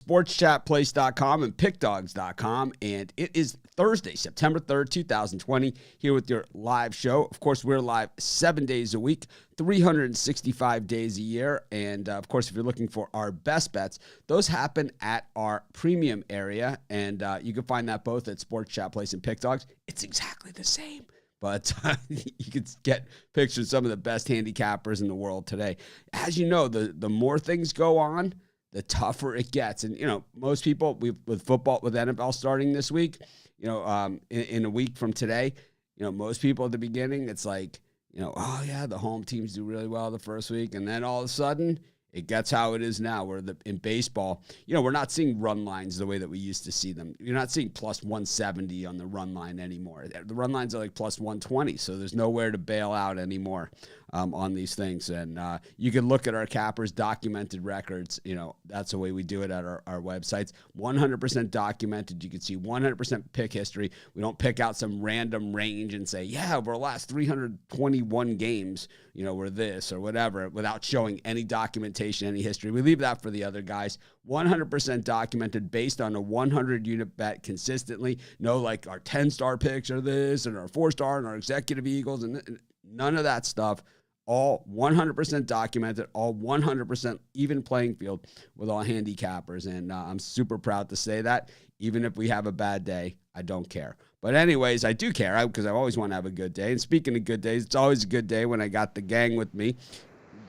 sportschatplace.com and pickdogs.com. And it is Thursday, September 3rd, 2020, here with your live show. Of course, we're live 7 days a week, 365 days a year. And, of course, if you're looking for our best bets, those happen at our premium area. And you can find that both at Sports Chat Place and Pick Dogs. It's exactly the same. But you can get pictures of some of the best handicappers in the world today. As you know, the more things go on, the tougher it gets. And, most people, with football, with NFL starting this week, in a week from today, most people at the beginning, it's like, oh, yeah, the home teams do really well the first week. And then all of a sudden, it gets how it is now, where in baseball, we're not seeing run lines the way that we used to see them. You're not seeing plus 170 on the run line anymore. The run lines are like plus 120, so there's nowhere to bail out anymore on these things. And you can look at our cappers' documented records. That's the way we do it at our websites. 100% documented. You can see 100% pick history. We don't pick out some random range and say, yeah, over the last 321 games, we're this or whatever, without showing any documentation, any history. We leave that for the other guys. 100% documented based on a 100-unit bet consistently. No, like our 10-star picks are this and our 4-star and our executive Eagles and none of that stuff. All 100% documented, all 100% even playing field with all handicappers. And I'm super proud to say that. Even if we have a bad day, I don't care. But anyways, I do care because I always want to have a good day. And speaking of good days, it's always a good day when I got the gang with me.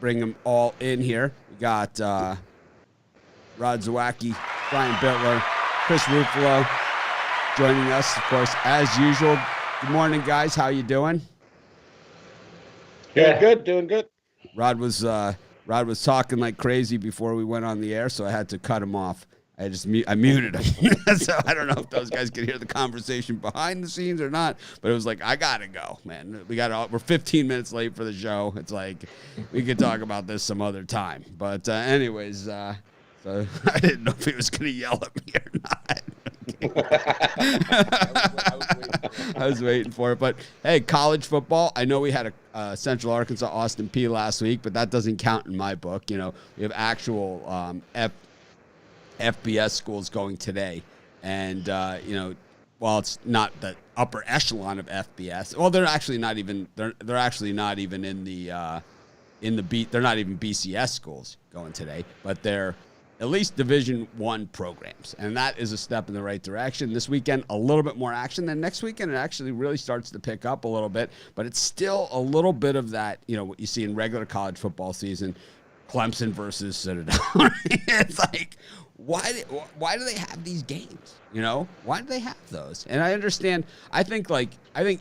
Bring them all in here. We got Rod Zawacki, Brian Bittler, Chris Ruffalo joining us, of course, as usual. Good morning, guys. How you doing? Yeah, good, doing good. Rod was talking like crazy before we went on the air, so I had to cut him off. I muted him. So I don't know if those guys could hear the conversation behind the scenes or not, but it was like, I gotta go, man. We're 15 minutes late for the show. It's like we could talk about this some other time. But anyways, so I didn't know if he was gonna yell at me or not. I was waiting for it. But hey, college football. I know we had a Central Arkansas Austin P last week, but that doesn't count in my book. We have actual FBS schools going today, and while it's not the upper echelon of FBS, well, they're actually not even in the beat. They're not even BCS schools going today, but they're at least Division I programs, and that is a step in the right direction. This weekend, a little bit more action. Then next weekend, it actually really starts to pick up a little bit, but it's still a little bit of that, what you see in regular college football season, Clemson versus Citadel. It's like, why do they have these games? Why do they have those? And I understand. I think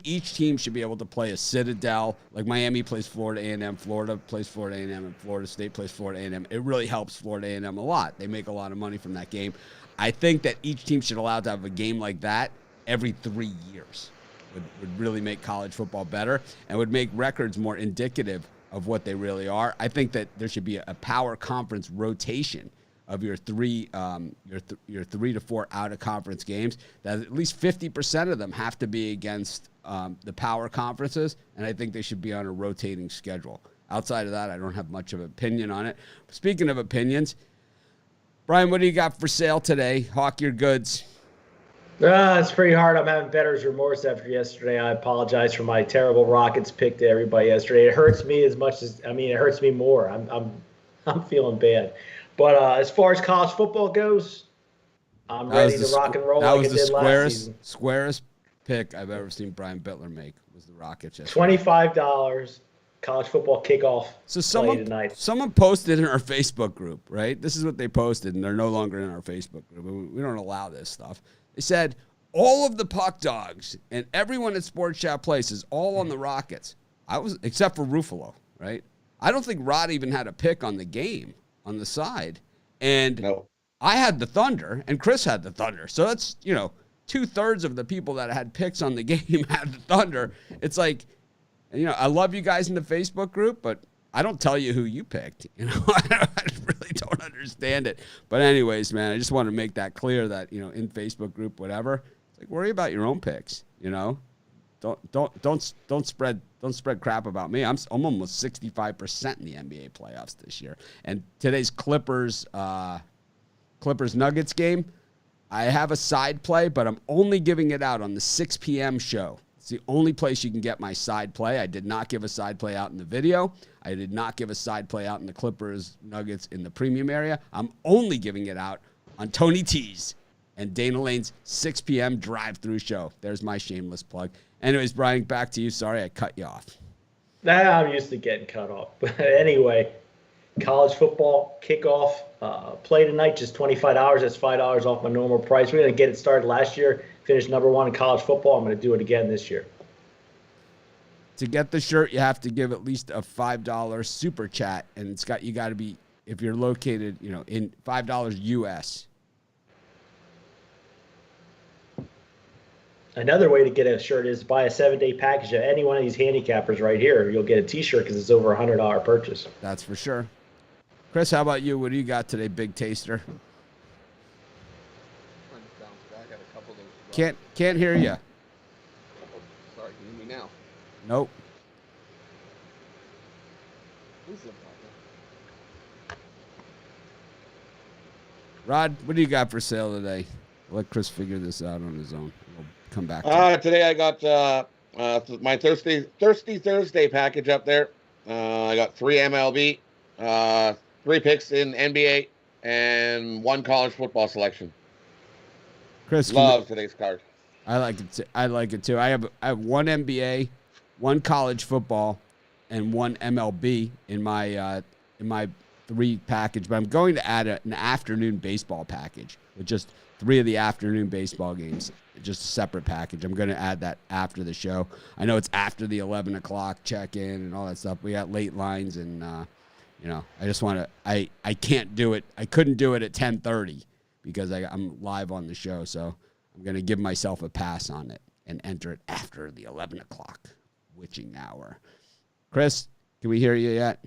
each team should be able to play a Citadel. Like Miami plays Florida A&M, Florida plays Florida A&M, and Florida State plays Florida A&M. It really helps Florida A&M a lot. They make a lot of money from that game. I think that each team should allow to have a game like that every 3 years. Would really make college football better and would make records more indicative of what they really are. I think that there should be a power conference rotation of your 3 to 4 out of conference games. That at least 50% of them have to be against the power conferences, and I think they should be on a rotating schedule. Outside of that, I don't have much of an opinion on it. Speaking of opinions, Brian, what do you got for sale today? Hawk your goods. It's pretty hard. I'm having better's remorse after yesterday. I apologize for my terrible Rockets pick to everybody yesterday. It hurts me it hurts me more. I'm feeling bad. But as far as college football goes, I'm ready to rock and roll like I did last season. Squarest pick I've ever seen Brian Bittler make was the Rockets yesterday. $25 college football kickoff. So someone posted in our Facebook group, right? This is what they posted, and they're no longer in our Facebook group. We don't allow this stuff. They said, all of the puck dogs and everyone at Sports Chat Place is all on the Rockets. Except for Ruffalo, right? I don't think Rod even had a pick on the game on the side. And no. I had the Thunder, and Chris had the Thunder. So that's, 2/3 of the people that had picks on the game had the Thunder. It's like, I love you guys in the Facebook group, but I don't tell you who you picked. I really don't understand it. But anyways, man, I just want to make that clear that, in Facebook group, whatever, it's like, worry about your own picks, Don't spread crap about me. I'm almost 65% in the NBA playoffs this year. And today's Clippers Clippers Nuggets game. I have a side play, but I'm only giving it out on the 6 p.m. show. It's the only place you can get my side play. I did not give a side play out in the video. I did not give a side play out in the Clippers Nuggets in the premium area. I'm only giving it out on Tony T's and Dana Lane's 6 p.m. drive-through show. There's my shameless plug. Anyways, Brian, back to you. Sorry I cut you off. Nah, I'm used to getting cut off. But anyway, college football kickoff play tonight, just $25. That's $5 off my normal price. We're going to get it started last year, finished #1 in college football. I'm going to do it again this year. To get the shirt, you have to give at least a $5 super chat, and you got to be, if you're located, in $5 US. Another way to get a shirt is buy a 7-day package of any one of these handicappers right here. You'll get a T-shirt because it's over $100 purchase. That's for sure. Chris, how about you? What do you got today, big taster? Can't hear you. Sorry, can you hear me now? Nope. Rod, what do you got for sale today? Let Chris figure this out on his own. We'll come back to Today I got my Thirsty Thursday package up there. I got 3 MLB, 3 picks in NBA, and 1 college football selection. Chris, love today's card. I like it too. I have 1 NBA, 1 college football, and 1 MLB in my 3 package. But I'm going to add an afternoon baseball package with just 3 of the afternoon baseball games, just a separate package. I'm going to add that after the show. I know it's after the 11 o'clock check-in and all that stuff. We got late lines, and I just want to. I can't do it. I couldn't do it at 10:30 because I'm live on the show. So I'm going to give myself a pass on it and enter it after the 11 o'clock witching hour. Chris, can we hear you yet?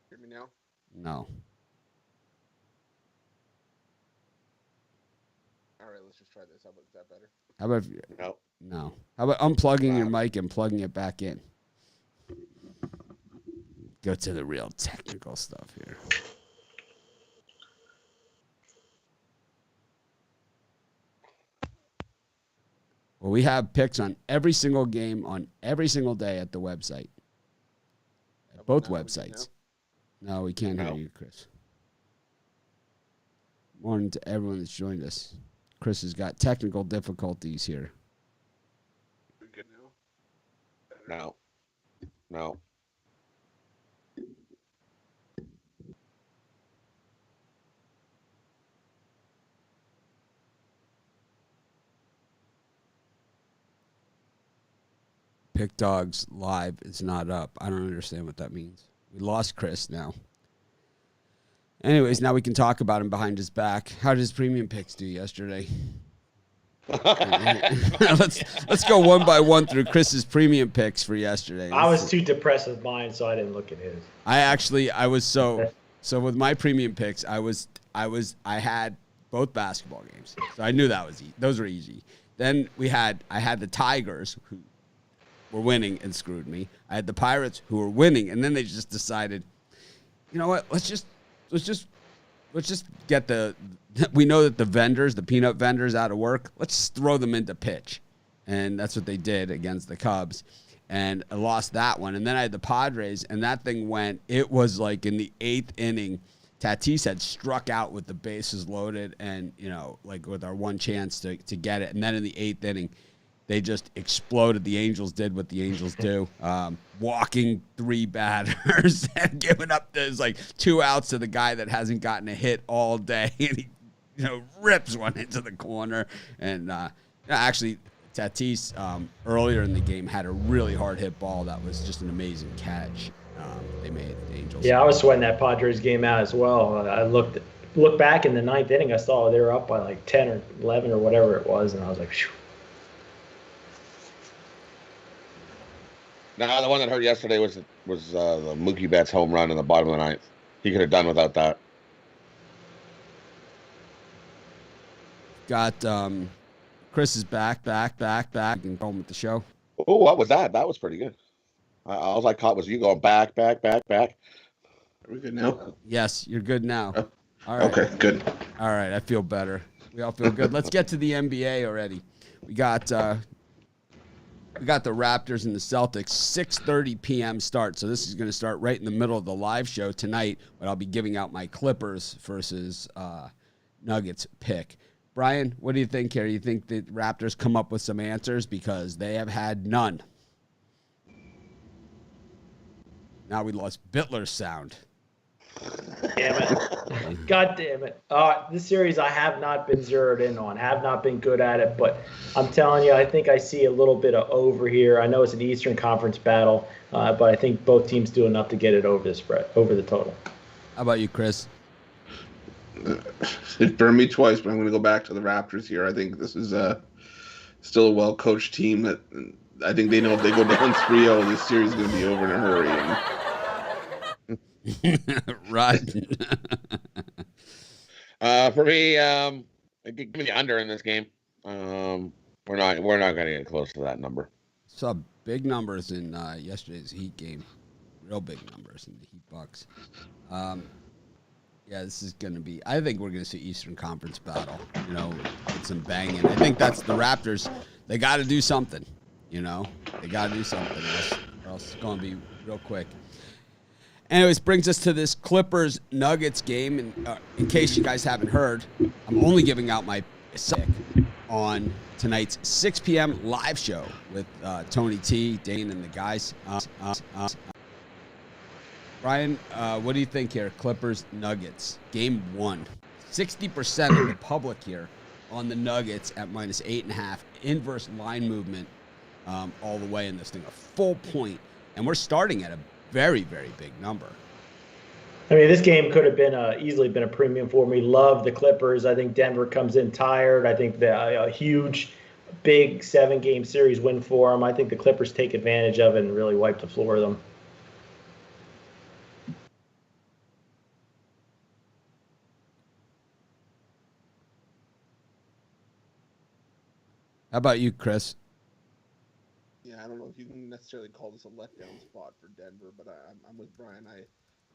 Hear me now? No. All right, let's just try this. How about, is that better? How about no? How about unplugging your mic and plugging it back in? Go to the real technical stuff here. Well, we have picks on every single game on every single day at the website. At both websites. No, we can't hear you, Chris. Morning to everyone that's joined us. Chris has got technical difficulties here. We good now? No. Pick Dogs Live is not up. I don't understand what that means. We lost Chris now. Anyways, now we can talk about him behind his back. How did his premium picks do yesterday? let's go one by one through Chris's premium picks for yesterday. I was too depressed with mine, so I didn't look at his. I was so with my premium picks. I had both basketball games, so I knew that was those were easy. Then I had the Tigers who were winning and screwed me. I had the Pirates who were winning, and then they just decided, you know what? Let's just get we know that the peanut vendors out of work. Let's just throw them into pitch. And that's what they did against the Cubs. And I lost that one. And then I had the Padres, and that thing it was like in the 8th inning, Tatis had struck out with the bases loaded and, like with our one chance to get it. And then in the 8th inning, they just exploded. The Angels did what the Angels do, walking 3 batters and giving up those 2 outs to the guy that hasn't gotten a hit all day, and he, rips one into the corner. And actually, Tatis earlier in the game had a really hard hit ball that was just an amazing catch. They made the Angels. Yeah, I was sweating that Padres game out as well. I looked back in the 9th inning. I saw they were up by 10 or 11 or whatever it was, and I was like, phew. No, the one that hurt yesterday was the Mookie Betts home run in the bottom of the 9th. He could have done without that. Got Chris is back. You can go home with the show. Oh, what was that? That was pretty good. All I caught was you going back. Are we good now? Yes, you're good now. All right. Okay, good. All right. I feel better. We all feel good. Let's get to the NBA already. We got the Raptors and the Celtics, 6:30 p.m. start. So this is going to start right in the middle of the live show tonight, but I'll be giving out my Clippers versus Nuggets pick. Brian, what do you think here? You think the Raptors come up with some answers because they have had none? Now we lost Bitler's sound. Damn it. God damn it. This series I have not been zeroed in on, have not been good at it, but I'm telling you, I think I see a little bit of over here. I know it's an Eastern Conference battle, but I think both teams do enough to get it over the spread, over the total. How about you, Chris? It burned me twice, but I'm going to go back to the Raptors here. I think this is still a well-coached team that I think they know if they go down 3-0, this series is going to be over in a hurry. Right. For me, give me the under in this game. We're not going to get close to that number. Saw big numbers in yesterday's Heat game. Real big numbers in the Heat Bucks. Yeah, this is going to be – I think we're going to see Eastern Conference battle, with some banging. I think that's the Raptors. They got to do something, They got to do something or else it's going to be real quick. Anyways, brings us to this Clippers-Nuggets game. And in case you guys haven't heard, I'm only giving out my pick on tonight's 6 p.m. live show with Tony T, Dane, and the guys. Brian, what do you think here? Clippers-Nuggets, game 1. 60% of the public here on the Nuggets at minus 8.5. Inverse line movement all the way in this thing. A full point. And we're starting at a very, very big number. I mean, this game could have been easily been a premium for me. Love the Clippers. I think Denver comes in tired. I think a huge, big 7-game series win for them. I think the Clippers take advantage of it and really wipe the floor of them. How about you, Chris? Yeah, I don't know if you can necessarily call this a letdown spot for Denver, but I'm with Brian. I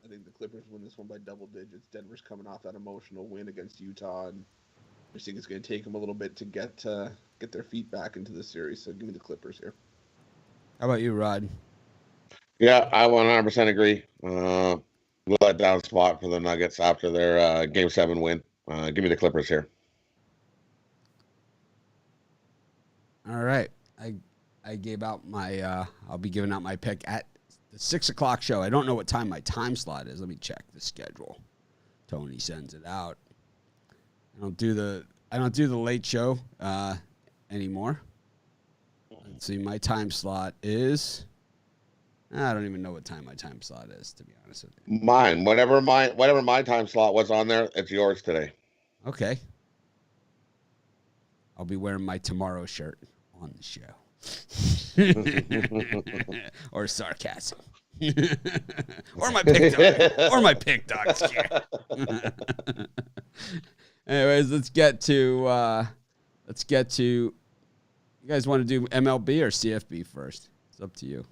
think the Clippers win this one by double digits. Denver's coming off that emotional win against Utah, and I think it's going to take them a little bit to get their feet back into the series. So give me the Clippers here. How about you, Rod? Yeah, I 100% agree. Letdown spot for the Nuggets after their Game 7 win. Give me the Clippers here. All right. I gave out my I'll be giving out my pick at the 6 o'clock show. I don't know what time my time slot is. Let me check the schedule. Tony sends it out. I don't do the late show anymore. Let's see, my time slot is I don't even know what time my time slot is, to be honest with you. Mine. Whatever my time slot was on there, it's yours today. Okay. I'll be wearing my tomorrow shirt on the show. Or sarcasm. Or my pick dog. Or my pick dog's gear. Anyways, let's get to you guys want to do MLB or CFB first? It's up to you.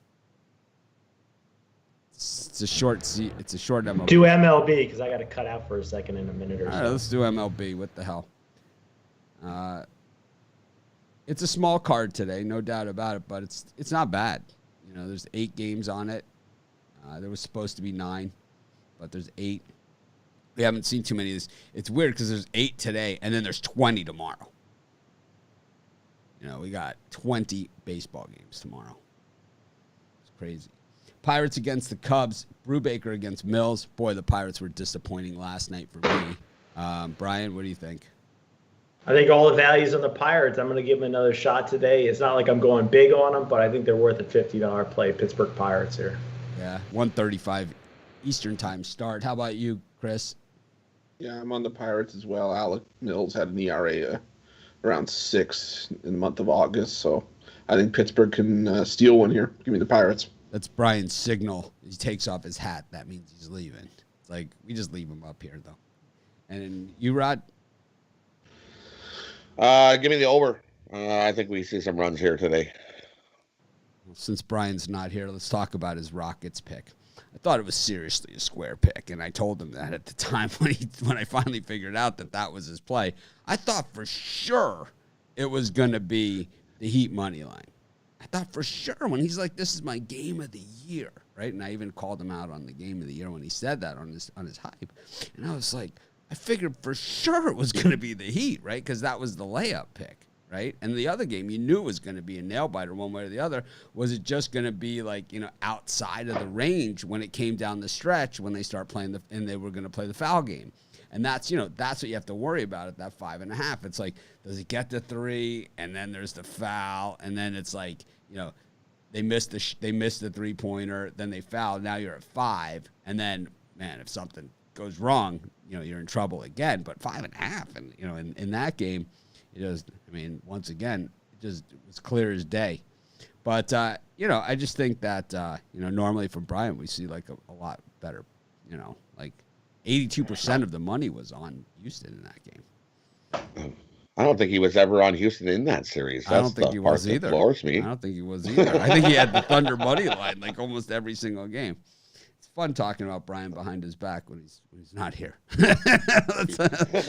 It's a short MLB. Do MLB because I got to cut out for a second in a minute or so. All right, let's do MLB. What the hell? It's a small card today, no doubt about it, but it's not bad. There's 8 games on it. There was supposed to be 9, but there's 8. We haven't seen too many of this. It's weird because there's 8 today, and then there's 20 tomorrow. We got 20 baseball games tomorrow. It's crazy. Pirates against the Cubs. Brubaker against Mills. Boy, the Pirates were disappointing last night for me. Brian, what do you think? I think all the values on the Pirates. I'm going to give them another shot today. It's not like I'm going big on them, but I think they're worth a $50 play. Pittsburgh Pirates here. Yeah, 1:35 Eastern time start. How about you, Chris? Yeah, I'm on the Pirates as well. Alec Mills had an ERA around 6 in the month of August, so I think Pittsburgh can steal one here. Give me the Pirates. That's Brian's signal. He takes off his hat. That means he's leaving. It's like we just leave him up here, though. And you, Rod? Give me the over. I think we see some runs here today. Well, since Brian's not here, let's talk about his Rockets pick. I thought it was seriously a square pick, and I told him that at the time when I finally figured out that was his play. I thought for sure it was going to be the Heat money line. I thought for sure when he's like, "This is my game of the year," right? And I even called him out on the game of the year when he said that on his hype, and I was like, I figured for sure it was going to be the Heat, right? Because that was the layup pick. Right? And the other game, you knew it was going to be a nail-biter one way or the other. Was it just going to be like, outside of the range when it came down the stretch when they start playing and they were going to play the foul game? And that's what you have to worry about at that 5.5. It's like, does it get to 3? And then there's the foul. And then it's like, they missed the 3-pointer. Then they fouled. Now you're at 5. And then, man, if something goes wrong, you're in trouble again. But 5.5, and, in that game, once again, it was clear as day. But, I just think that, normally from Brian, we see like a lot better, like 82% of the money was on Houston in that game. I don't think he was ever on Houston in that series. That's I don't think he was either. Floors me. I don't think he was either. I think he had the Thunder money line like almost every single game. It's fun talking about Brian behind his back when he's not here.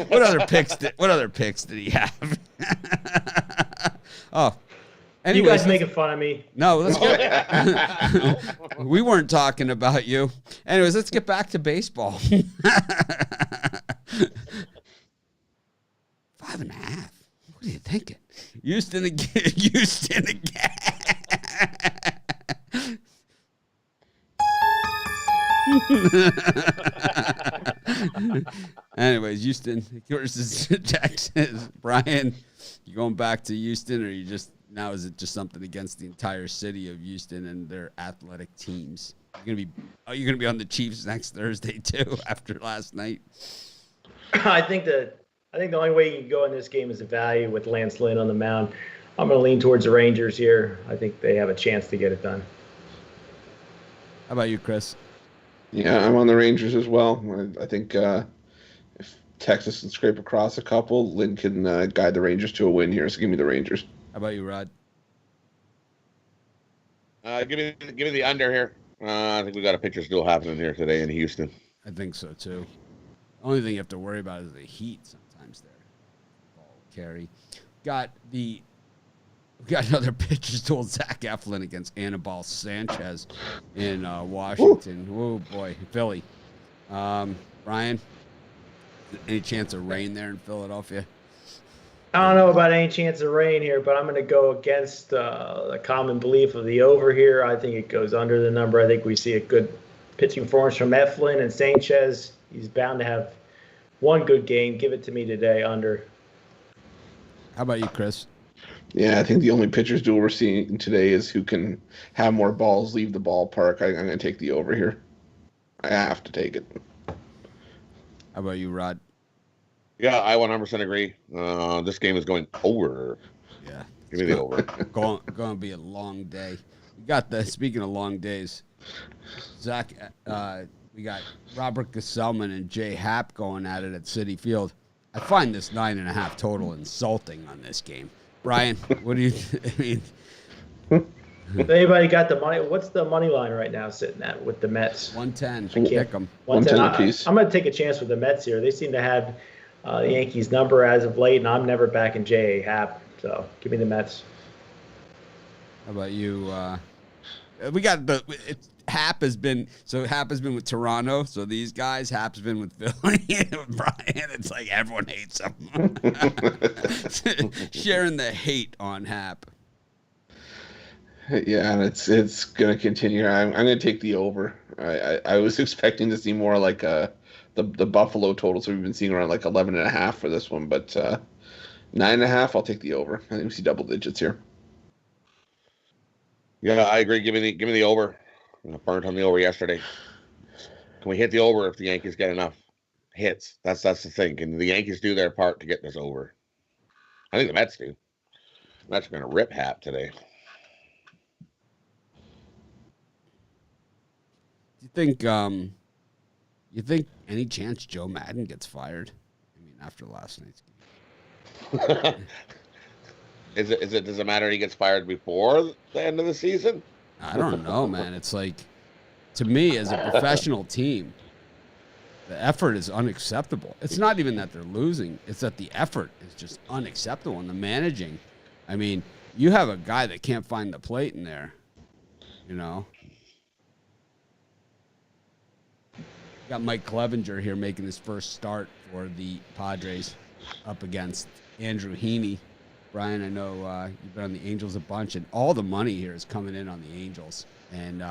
What other picks did he have? Oh, anyways, you guys making fun of me? No, let's get. We weren't talking about you. Anyways, let's get back to baseball. 5.5. What are you thinking? Houston again. Houston again. Anyways, Houston versus Texas. Brian, you going back to Houston, or is it just something against the entire city of Houston and their athletic teams? Are you gonna be on the Chiefs next Thursday too after last night? I think the only way you can go in this game is the value with Lance Lynn on the mound. I'm going to lean towards the Rangers here. I think they have a chance to get it done. How about you, Chris? Yeah, I'm on the Rangers as well. I think if Texas can scrape across a couple, Lynn can guide the Rangers to a win here. So give me the Rangers. How about you, Rod? Give me the under here. I think we got a pitcher's duel happening here today in Houston. I think so too. The only thing you have to worry about is the heat sometimes there. Ball carry. We got another pitcher's duel, Zach Eflin against Anibal Sanchez in Washington. Oh, boy. Philly. Brian, any chance of rain there in Philadelphia? I don't know about any chance of rain here, but I'm going to go against the common belief of the over here. I think it goes under the number. I think we see a good pitching performance from Eflin and Sanchez. He's bound to have one good game. Give it to me today, under. How about you, Chris? Yeah, I think the only pitcher's duel we're seeing today is who can have more balls leave the ballpark. I'm going to take the over here. I have to take it. How about you, Rod? Yeah, I 100% agree. This game is going over. Yeah. Give me the over. Going to be a long day. We got speaking of long days, Zach, we got Robert Gesellman and Jay Happ going at it at Citi Field. I find this 9.5 total insulting on this game. Brian, what do you If anybody got the money, what's the money line right now sitting at with the Mets? 110. Pick them. 110 apiece. I'm going to take a chance with the Mets here. They seem to have the Yankees number as of late, and I'm never backing J.A. Happ. So give me the Mets. How about you? We got Happ has been with Toronto. So these guys, Happ's been with Philly. Brian, it's like everyone hates him. Sharing the hate on Happ. Yeah, and it's going to continue. I'm going to take the over. I was expecting to see more like the Buffalo totals we've been seeing around like 11.5 for this one, but 9.5. I'll take the over. I think we see double digits here. Yeah, I agree. Give me the over. I burnt on the over yesterday. Can we hit the over if the Yankees get enough hits? That's the thing. Can the Yankees do their part to get this over? I think the Mets do. The Mets are going to rip Happ today. Do you think any chance Joe Madden gets fired? I mean, after last night's game. Does it matter he gets fired before the end of the season? I don't know, man. It's like to me, as a professional team, the effort is unacceptable. It's not even that they're losing. It's that the effort is just unacceptable. And the managing, I mean, you have a guy that can't find the plate in there, you know. You got Mike Clevenger here making his first start for the Padres up against Andrew Heaney. Brian, I know you've been on the Angels a bunch, and all the money here is coming in on the Angels. And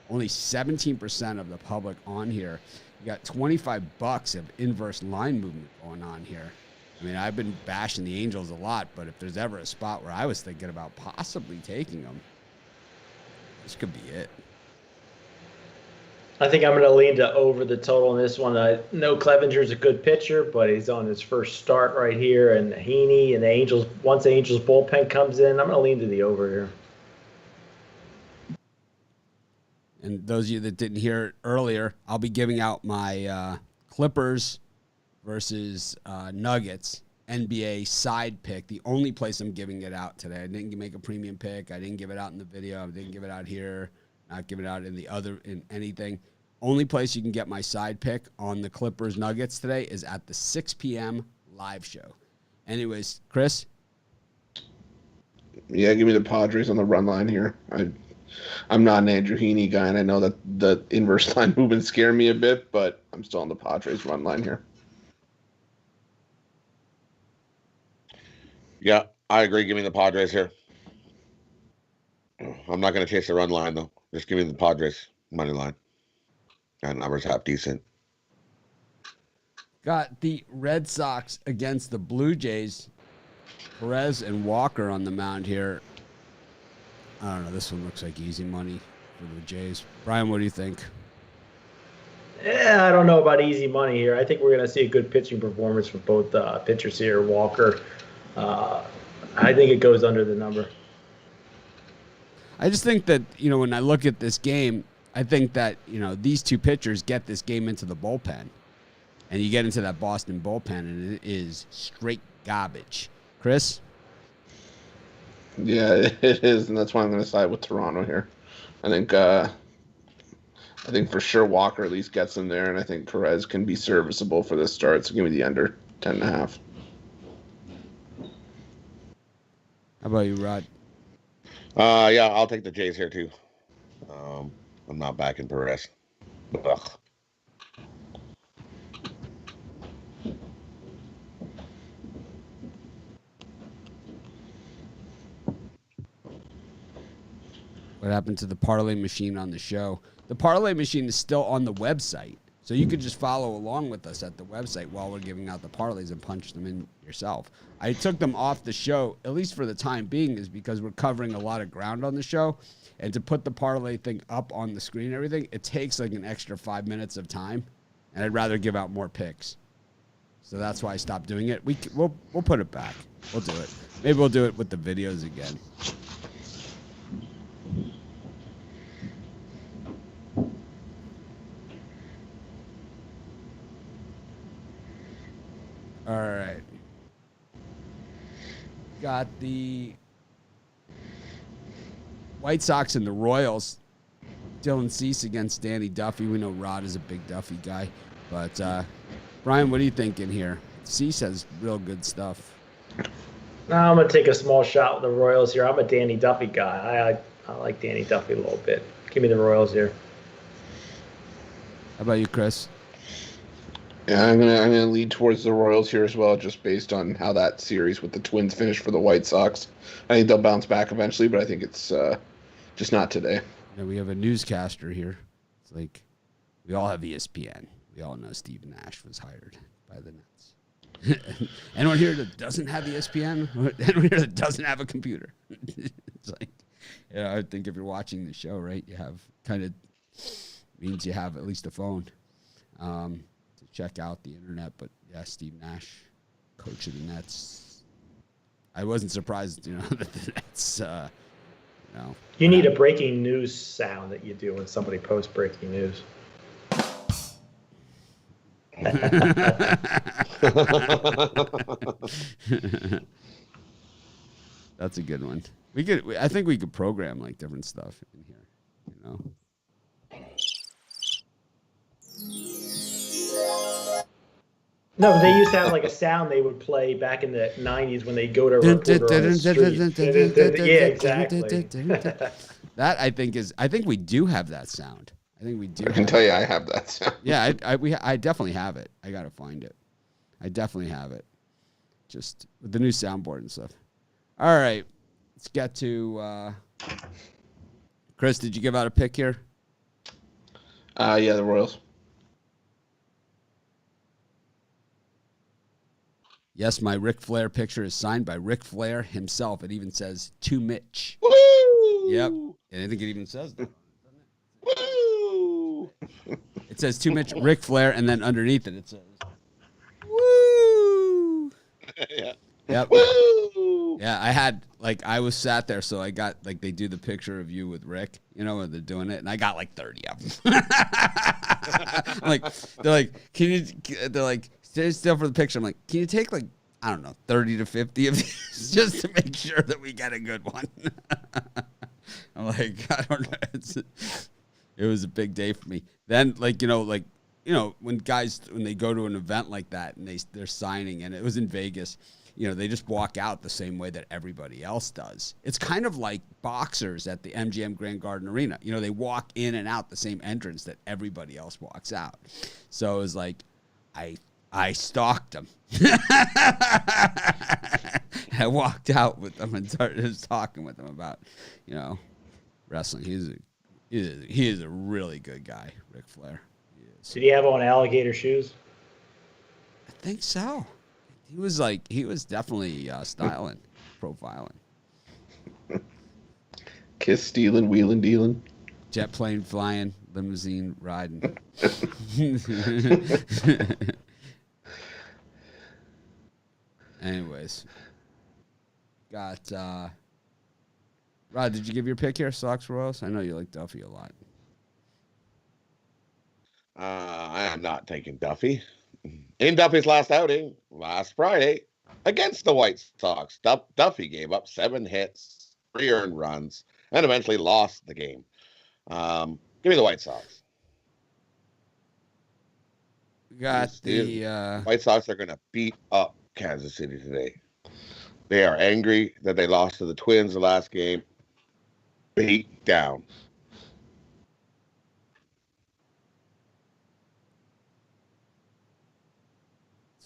only 17% of the public on here. You got $25 of inverse line movement going on here. I mean, I've been bashing the Angels a lot, but if there's ever a spot where I was thinking about possibly taking them, this could be it. I think I'm going to lean to over the total in this one. I know Clevenger's a good pitcher, but he's on his first start right here. And Heaney and the Angels, once the Angels bullpen comes in, I'm going to lean to the over here. And those of you that didn't hear it earlier, I'll be giving out my Clippers versus Nuggets NBA side pick. The only place I'm giving it out today. I didn't make a premium pick. I didn't give it out in the video. I didn't give it out here. Not give it out in anything. Only place you can get my side pick on the Clippers Nuggets today is at the 6 p.m. live show. Anyways, Chris? Yeah, give me the Padres on the run line here. I'm not an Andrew Heaney guy, and I know that the inverse line movements scare me a bit, but I'm still on the Padres run line here. Yeah, I agree. Give me the Padres here. I'm not going to chase the run line, though. Just give me the Padres money line. And numbers half decent. Got the Red Sox against the Blue Jays. Perez and Walker on the mound here. I don't know. This one looks like easy money for the Jays. Brian, what do you think? Yeah, I don't know about easy money here. I think we're going to see a good pitching performance from both pitchers here. Walker, I think it goes under the number. I just think that, when I look at this game, I think that, these two pitchers get this game into the bullpen. And you get into that Boston bullpen, and it is straight garbage. Chris? Yeah, it is, and that's why I'm going to side with Toronto here. I think for sure Walker at least gets in there, and I think Perez can be serviceable for this start. So give me the under 10.5. How about you, Rod? Yeah, I'll take the Jays here too. I'm not backing Perez. Ugh. What happened to the parlay machine on the show? The parlay machine is still on the website. So you could just follow along with us at the website while we're giving out the parlays and punch them in yourself. I took them off the show, at least for the time being, is because we're covering a lot of ground on the show. And to put the parlay thing up on the screen and everything, it takes like an extra 5 minutes of time. And I'd rather give out more picks. So that's why I stopped doing it. We'll put it back. We'll do it. Maybe we'll do it with the videos again. All right. Got the White Sox and the Royals. Dylan Cease against Danny Duffy. We know Rod is a big Duffy guy. But, Brian, what are you thinking here? Cease has real good stuff. No, I'm going to take a small shot with the Royals here. I'm a Danny Duffy guy. I like Danny Duffy a little bit. Give me the Royals here. How about you, Chris? Yeah, I'm gonna lead towards the Royals here as well, just based on how that series with the Twins finished for the White Sox. I think they'll bounce back eventually, but I think it's just not today. Yeah, we have a newscaster here. It's like we all have ESPN. We all know Steve Nash was hired by the Nets. Anyone here that doesn't have ESPN? Anyone here that doesn't have a computer? It's like, I think if you're watching the show, right, you have kind of means you have at least a phone. Check out the internet, but yeah, Steve Nash, coach of the Nets. I wasn't surprised, that the Nets, You need a breaking news sound that you do when somebody posts breaking news. That's a good one. I think we could program like different stuff in here, No, but they used to have like a sound they would play back in the 90s when they go to a reporter on the street. Yeah, exactly. That I think we do have that sound. I think we do. I can tell you I have that sound. Yeah, I definitely have it. I gotta find it. I definitely have it. Just with the new soundboard and stuff. All right, let's get to Chris. Did you give out a pick here? Yeah, the Royals. Yes, my Ric Flair picture is signed by Ric Flair himself. It even says to Mitch. Woo! Yep, and I think it even says that. Woo! It says to Mitch, Ric Flair, and then underneath it says woo. Yeah. Yep. Woo! Yeah, I was sat there, so I got they do the picture of you with Rick, when they're doing it, and I got 30 of them. They're like, can you? They're like, stay still for the picture. I'm like, can you take 30 to 50 of these just to make sure that we get a good one? I'm like, I don't know. It was a big day for me. Then, when guys, when they go to an event like that and they're signing, and it was in Vegas, they just walk out the same way that everybody else does. It's kind of like boxers at the MGM Grand Garden Arena. They walk in and out the same entrance that everybody else walks out. So it was like, I stalked them. I walked out with them and started just talking with them about, wrestling. He is a really good guy, Ric Flair. He is. Did he have on alligator shoes? I think so. He was definitely profiling. Kiss stealing, wheeling, dealing. Jet plane flying, limousine riding. Anyways, got Rod. Did you give your pick here, Sox Royals? I know you like Duffy a lot. I am not taking Duffy. In Duffy's last outing, last Friday, against the White Sox, Duffy gave up 7 hits, 3 earned runs, and eventually lost the game. Give me the White Sox. We got the White Sox are going to beat up Kansas City today. They are angry that they lost to the Twins the last game. Beat down.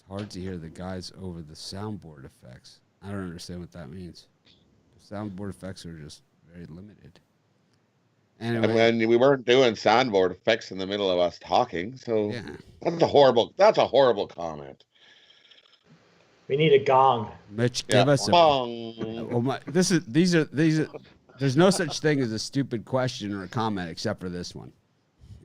Hard to hear the guys over the soundboard effects. I don't understand what that means. The soundboard effects are just very limited. Anyway, and when we weren't doing soundboard effects in the middle of us talking, so yeah. That's a horrible comment. We need a gong. Mitch, give us a bong. these are there's no such thing as a stupid question or a comment except for this one.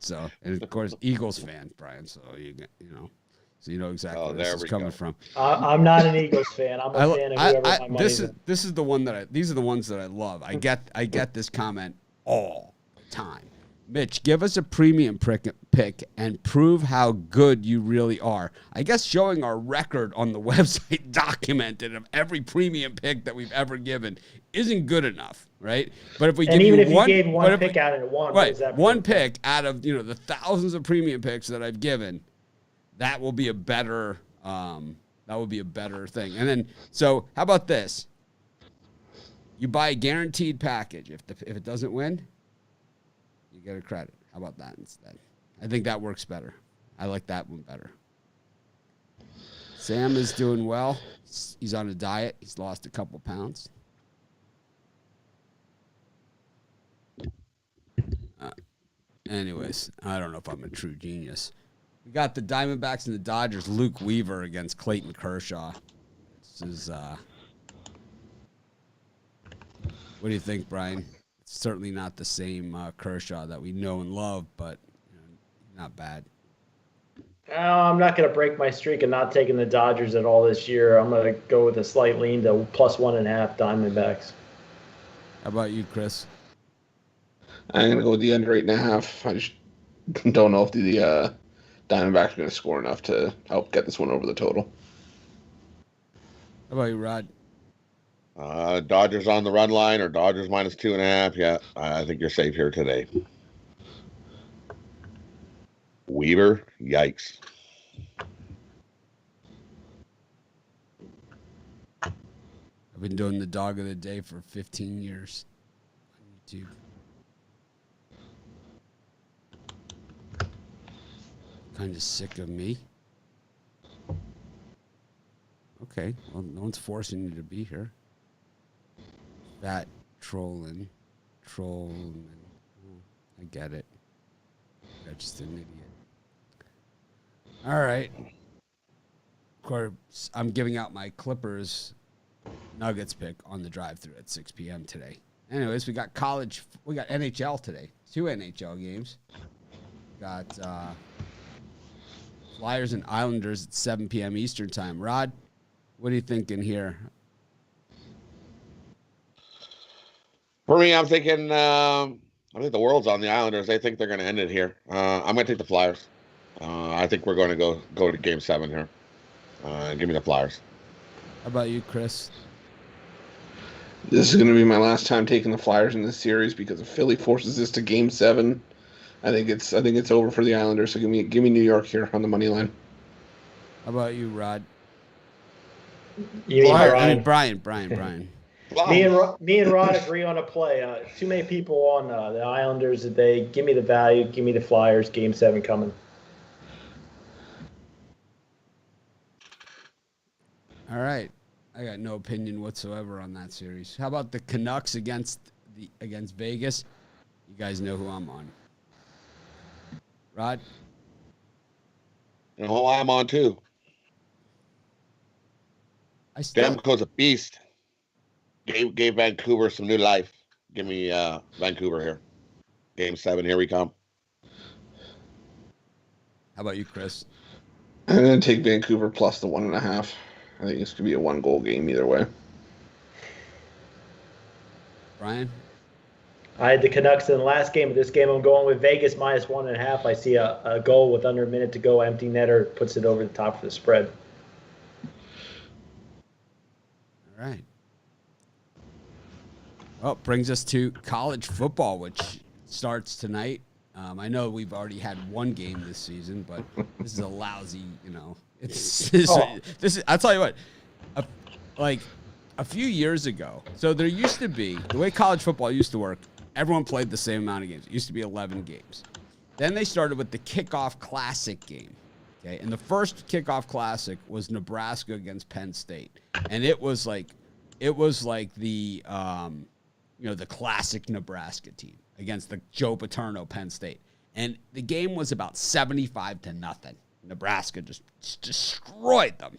So, and of course, Eagles fan, Brian, so you know exactly where this is coming from. I'm not an Eagles fan. I'm a fan of whoever my money's in. This is the one that these are the ones that I love. I get this comment all the time. Mitch, give us a premium pick and prove how good you really are. I guess showing our record on the website documented of every premium pick that we've ever given isn't good enough, right? But if we give you one, gave one pick out of one, right, one pick out of the thousands of premium picks that I've given, that will be a better thing. And then, so how about this? You buy a guaranteed package. If it doesn't win, you get a credit. How about that instead? I think that works better. I like that one better. Sam is doing well. He's on a diet. He's lost a couple pounds. Anyways, I don't know if I'm a true genius. We got the Diamondbacks and the Dodgers. Luke Weaver against Clayton Kershaw. This is what do you think, Brian? It's certainly not the same Kershaw that we know and love, but not bad. I'm not going to break my streak of not taking the Dodgers at all this year. I'm going to go with a slight lean to +1.5 Diamondbacks. How about you, Chris? I'm going to go with the under 8.5. I just don't know if the Diamondbacks are going to score enough to help get this one over the total. How about you, Rod? Dodgers on the run line or Dodgers -2.5. Yeah, I think you're safe here today. Weaver, yikes. I've been doing the dog of the day for 15 years on YouTube. Kind of sick of me. Okay, well, no one's forcing you to be here. Fat trolling. Oh, I get it. You're just an idiot. All right. Of course, I'm giving out my Clippers Nuggets pick on the drive-thru at 6 p.m. today. Anyways, we got NHL today. 2 NHL games. Got Flyers and Islanders at 7 p.m. Eastern time. Rod, what are you thinking here? For me, I'm thinking. I think the world's on the Islanders. I think they're going to end it here. I'm going to take the Flyers. I think we're going to go to Game 7 here. Give me the Flyers. How about you, Chris? This is going to be my last time taking the Flyers in this series because if Philly forces this to Game 7, I think it's over for the Islanders. So give me New York here on the money line. How about you, Rod? You mean Brian? Brian. Me and Rod agree on a play. Too many people on the Islanders today. Give me the value. Give me the Flyers. Game 7 coming. All right. I got no opinion whatsoever on that series. How about the Canucks against Vegas? You guys know who I'm on. Rod? You know who I'm on too. Demko's a beast. Gave Vancouver some new life. Give me Vancouver here. Game 7, here we come. How about you, Chris? I'm going to take Vancouver plus the 1.5. I think this could be a 1-goal game either way. Brian? I had the Canucks in the last game. Of this game, I'm going with Vegas minus 1.5. I see a goal with under a minute to go. Empty netter puts it over the top for the spread. All right. Well, brings us to college football, which starts tonight. I know we've already had one game this season, but this is a lousy, I'll tell you what, a few years ago, so there used to be, the way college football used to work, everyone played the same amount of games. It used to be 11 games. Then they started with the kickoff classic game. Okay, and the first kickoff classic was Nebraska against Penn State. And it was like the the classic Nebraska team against the Joe Paterno Penn State. And the game was about 75-0. Nebraska just destroyed them.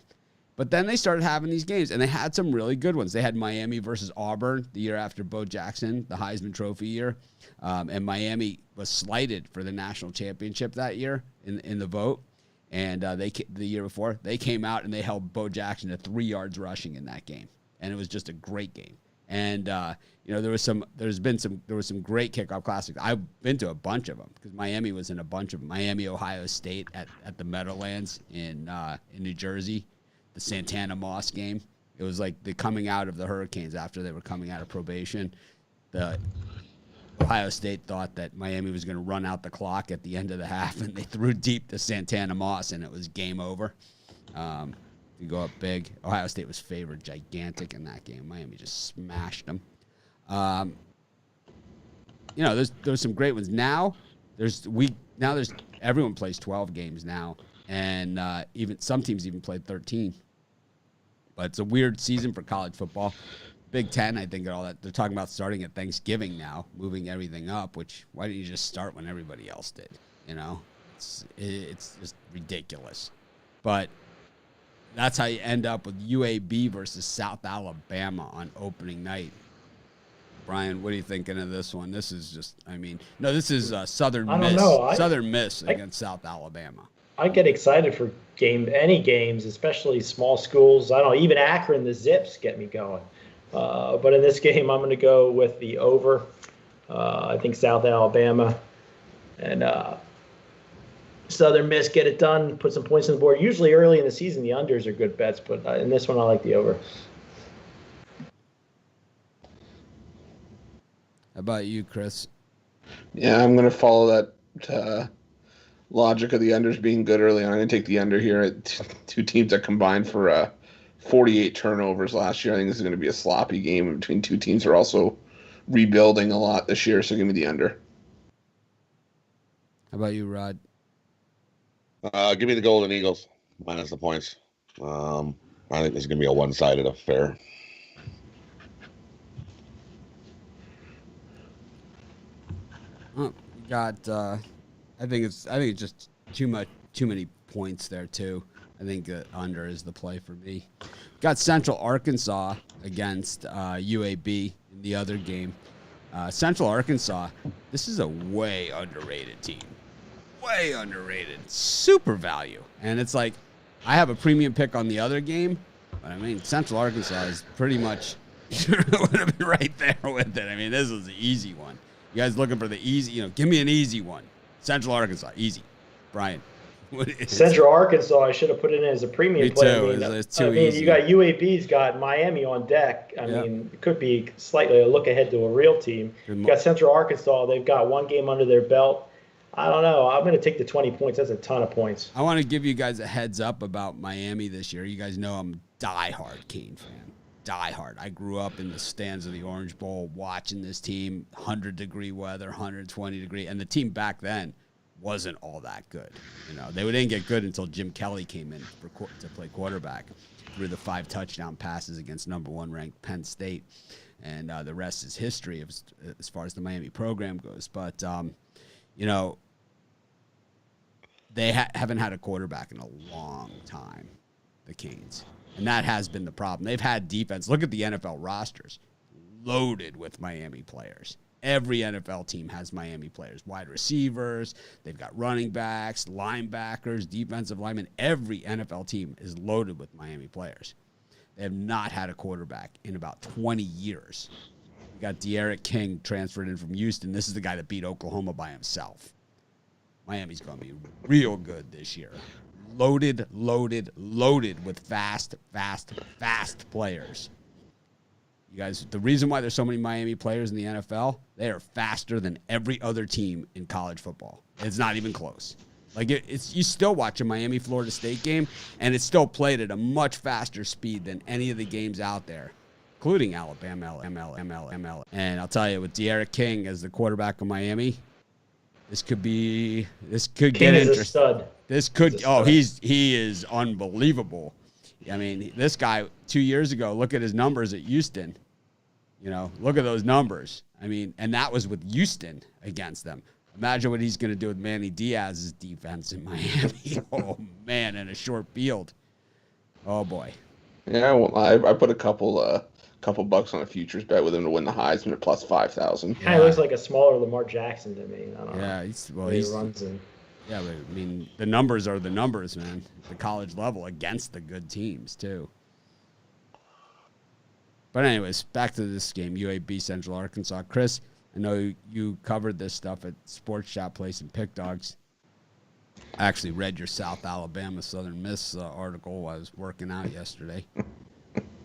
But then they started having these games, and they had some really good ones. They had Miami versus Auburn the year after Bo Jackson, the Heisman Trophy year. And Miami was slighted for the national championship that year in the vote. And the year before, they came out and they held Bo Jackson to 3 yards rushing in that game. And it was just a great game. And there was some great kickoff classics. I've been to a bunch of them because Miami was in a bunch of them. Miami, Ohio State at the Meadowlands in New Jersey, the Santana Moss game. It was like the coming out of the Hurricanes after they were coming out of probation. The Ohio State thought that Miami was going to run out the clock at the end of the half, and they threw deep to Santana Moss, and it was game over. You go up big. Ohio State was favored gigantic in that game. Miami just smashed them. There's some great ones. Now everyone plays 12 games now, and even some teams even played 13. But it's a weird season for college football. Big Ten, I think, and all that. They're talking about starting at Thanksgiving now, moving everything up. Which why didn't you just start when everybody else did? It's just ridiculous. But that's how you end up with UAB versus South Alabama on opening night. Brian, what are you thinking of this one? This is just, this is Southern Miss. Southern Miss against South Alabama. I get excited for any games, especially small schools. I don't know, even Akron, the Zips get me going. But in this game, I'm going to go with the over. I think South Alabama and Southern Miss get it done, put some points on the board. Usually early in the season, the unders are good bets, but in this one, I like the over. How about you, Chris? Yeah, I'm going to follow that logic of the unders being good early on. I'm going to take the under here at two teams that combined for 48 turnovers last year. I think this is going to be a sloppy game between two teams who are also rebuilding a lot this year. So give me the under. How about you, Rod? Give me the Golden Eagles minus the points. I think this is going to be a one-sided affair. Oh, we got. I think it's just too many points there too. I think under is the play for me. Got Central Arkansas against UAB in the other game. Central Arkansas, this is a way underrated team. Way underrated. Super value. And it's like, I have a premium pick on the other game, but I mean, Central Arkansas is pretty much would have been right there with it. I mean, this was the easy one. You guys looking for the easy, give me an easy one. Central Arkansas, easy. Brian. Central Arkansas, I should have put it in as a premium play. It's too easy. You got UAB's got Miami on deck. I mean, it could be slightly a look ahead to a real team. You got Central Arkansas. They've got one game under their belt. I don't know. I'm going to take the 20 points. That's a ton of points. I want to give you guys a heads up about Miami this year. You guys know I'm a diehard Cane fan. Diehard. I grew up in the stands of the Orange Bowl watching this team, 100-degree weather, 120-degree, and the team back then wasn't all that good. They didn't get good until Jim Kelly came in to play quarterback through the 5 touchdown passes against number 1 ranked Penn State, and the rest is history as far as the Miami program goes. But they haven't had a quarterback in a long time, the Canes, and that has been the problem. They've had defense. Look at the NFL rosters, loaded with Miami players. Every NFL team has Miami players, wide receivers. They've got running backs, linebackers, defensive linemen. Every NFL team is loaded with Miami players. They have not had a quarterback in about 20 years. We got De'Aaron King transferred in from Houston. This is the guy that beat Oklahoma by himself. Miami's going to be real good this year. Loaded with fast players. You guys, the reason why there's so many Miami players in the NFL, they are faster than every other team in college football. It's not even close. Like you still watch a Miami-Florida State game, and it's still played at a much faster speed than any of the games out there, including Alabama, ML. And I'll tell you, with De'Aaron King as the quarterback of Miami, this could get interesting. This could. He is unbelievable. I mean, this guy 2 years ago, look at his numbers at Houston. Look at those numbers. I mean, and that was with Houston against them. Imagine what he's going to do with Manny Diaz's defense in Miami. Oh, man, in a short field. Oh, boy. Yeah, well, I put a couple bucks on a futures bet with him to win the Heisman at plus 5,000. Yeah, he looks like a smaller Lamar Jackson to me. I don't know. He runs in. Yeah, but I mean, the numbers are the numbers, man. The college level against the good teams, too. But anyways, back to this game, UAB Central Arkansas. Chris, I know you covered this stuff at Sports Shop Place and Pick Dogs. I actually read your South Alabama Southern Miss article while I was working out yesterday.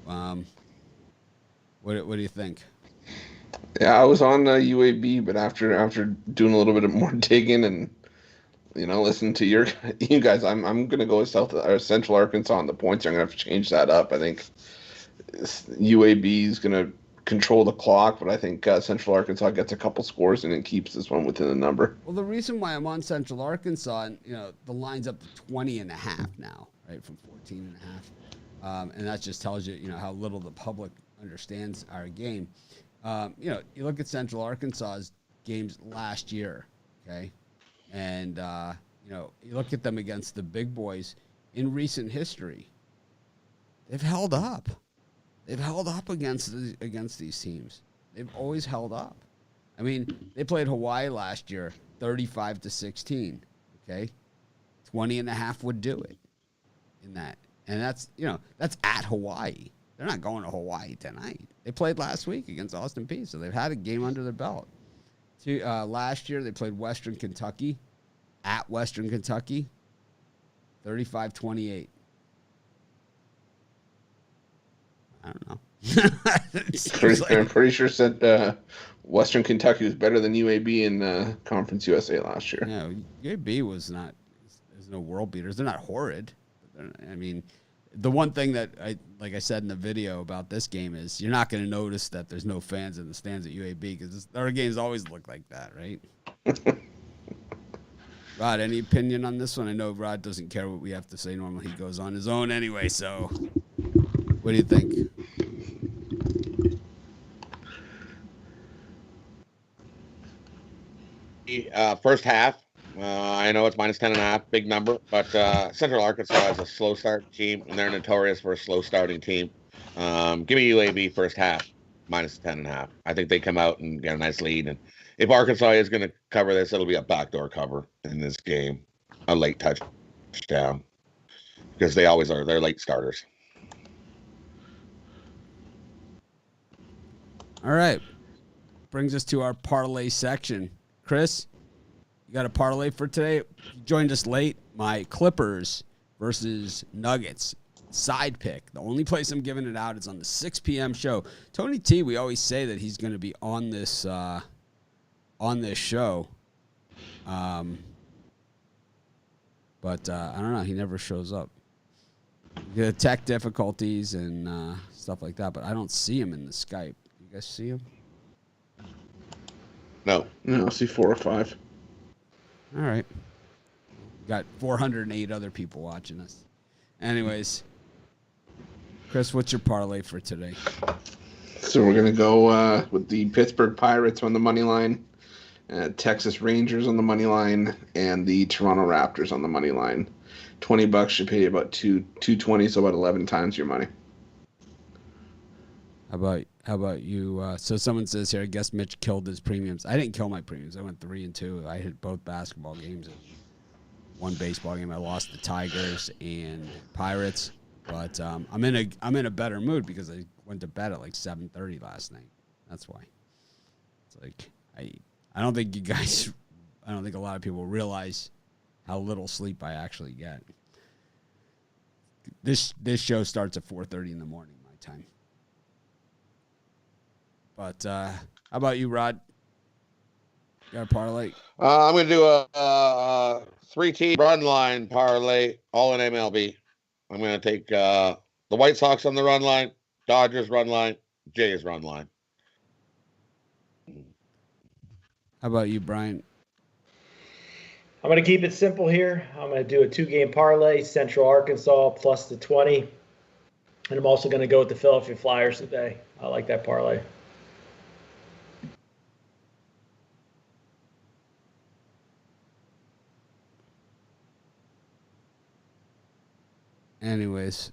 What do you think? Yeah, I was on UAB, but after doing a little bit more digging and listen to you guys, I'm gonna go with Central Arkansas on the points. I'm gonna have to change that up. I think UAB is gonna control the clock, but I think Central Arkansas gets a couple scores and it keeps this one within the number. Well, the reason why I'm on Central Arkansas, and the line's up to 20.5 now, right, from 14.5, and that just tells you, how little the public understands our game. You look at Central Arkansas's games last year, okay, and you look at them against the big boys in recent history. They've held up. They've held up against these teams. They've always held up. I mean, they played Hawaii last year, 35-16. Okay, 20.5 would do it in that, and that's at Hawaii. They're not going to Hawaii tonight. They played last week against Austin Peay, so they've had a game under their belt. Last year, they played Western Kentucky, at Western Kentucky, 35-28. I don't know. I'm pretty sure said Western Kentucky was better than UAB in Conference USA last year. Yeah, UAB was not. There's no world beaters. They're not horrid. I mean, the one thing that like I said in the video about this game is you're not going to notice that there's no fans in the stands at UAB because our games always look like that, right? Rod, any opinion on this one? I know Rod doesn't care what we have to say. Normally he goes on his own anyway. So, what do you think? First half, I know it's minus 10.5, big number, but Central Arkansas is a slow start team, and they're notorious for a slow starting team. Give me UAB first half, minus 10.5. I think they come out and get a nice lead, and if Arkansas is going to cover this, it'll be a backdoor cover in this game, a late touchdown, because they always are. They're late starters. All right, brings us to our parlay section. Chris, you got a parlay for today? You joined us late. My Clippers versus Nuggets side pick. The only place I'm giving it out is on the 6 p.m. show. Tony T, we always say that he's going to be on this show. But I don't know. He never shows up. The tech difficulties and stuff like that, but I don't see him in the Skype. You guys see him? No. No, I see 4 or 5. All right. Got 408 other people watching us. Anyways, Chris, what's your parlay for today? So we're going to go with the Pittsburgh Pirates on the money line, Texas Rangers on the money line, and the Toronto Raptors on the money line. $20 should pay you about $220, so about 11 times your money. How about you? So someone says here, I guess Mitch killed his premiums. I didn't kill my premiums. I went 3-2. I hit both basketball games and one baseball game. I lost the Tigers and Pirates, but I'm in a better mood because I went to bed at like 7:30 last night. That's why. It's like I don't think you guys. I don't think a lot of people realize how little sleep I actually get. This show starts at 4:30 in the morning my time. But how about you, Rod? You got a parlay? I'm going to do a 3-team run line parlay, all in MLB. I'm going to take the White Sox on the run line, Dodgers run line, Jays run line. How about you, Brian? I'm going to keep it simple here. I'm going to do a 2-game parlay, Central Arkansas plus the 20. And I'm also going to go with the Philadelphia Flyers today. I like that parlay. Anyways,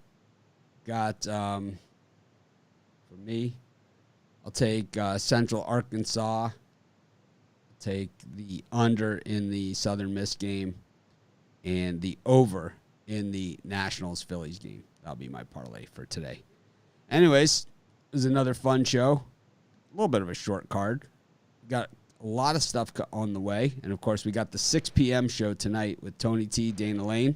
got for me, I'll take Central Arkansas. Take the under in the Southern Miss game and the over in the Nationals Phillies game. That'll be my parlay for today. Anyways, it was another fun show. A little bit of a short card. Got a lot of stuff on the way. And, of course, we got the 6 p.m. show tonight with Tony T, Dana Lane.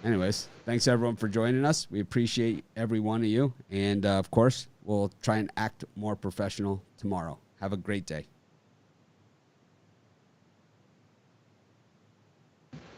Anyways, thanks, everyone, for joining us. We appreciate every one of you. And, of course, we'll try and act more professional tomorrow. Have a great day.